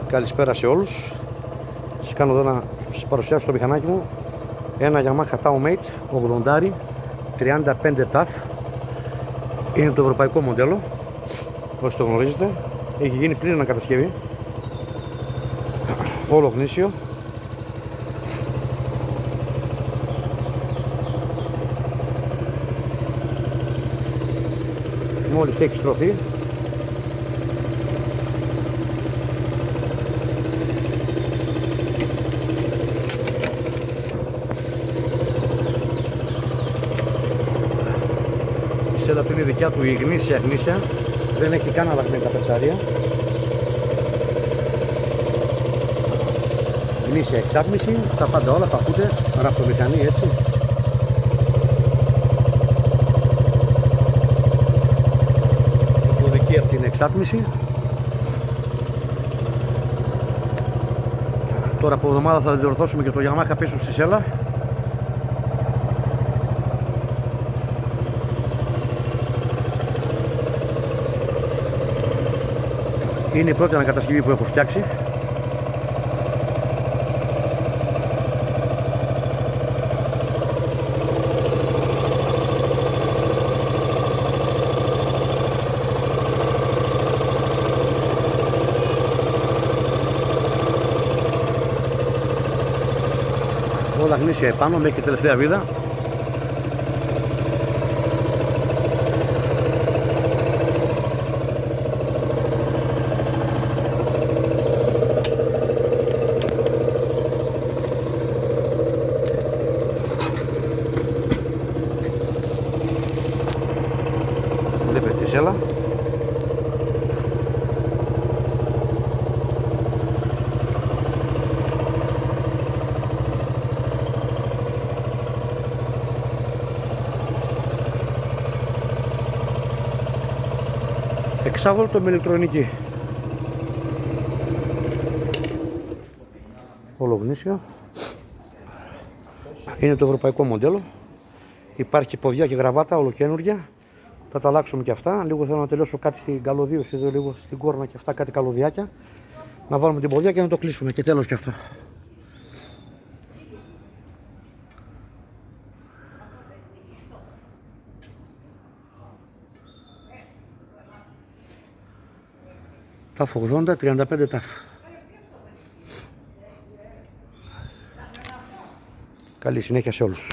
Καλησπέρα σε όλους. Σας κάνω εδώ να σας παρουσιάσω το μηχανάκι μου. Ένα Yamaha Taumate 80 35 TAF. Είναι το ευρωπαϊκό μοντέλο, όσοι το γνωρίζετε. Έχει γίνει πλήρη ανακατασκευή. Όλο γνήσιο. Μόλις έχει στρωθεί. Η σέλα του είναι δικιά του, η γνήσια, δεν έχει καν αλλαγμένη τα πετσάρια. Γνήσια εξάτμιση, τα πάντα όλα, τα ακούτε, ραπτομηχανή έτσι. Υποδική από την εξάτμιση. Τώρα από εβδομάδα θα διορθώσουμε και το Yamaha πίσω στη σέλα. Είναι η πρώτη ανακατασκευή που έχω φτιάξει. Όλα γνήσια επάνω μέχρι τελευταία βίδα. Βλέπετε τη σέλα. Εξάβολτο με ηλεκτρονική. Όλο γνήσιο. Είναι το ευρωπαϊκό μοντέλο. Υπάρχει ποδιά και γραβάτα ολοκένουργια. Θα τα αλλάξουμε και αυτά. Λίγο θέλω να τελειώσω κάτι στην καλωδίωση εδώ, λίγο στην κόρνα και αυτά, κάτι καλωδιάκια. Να βάλουμε την ποδιά και να το κλείσουμε και τέλος και αυτό. TAF 80 35 TAF. Καλή συνέχεια σε όλους.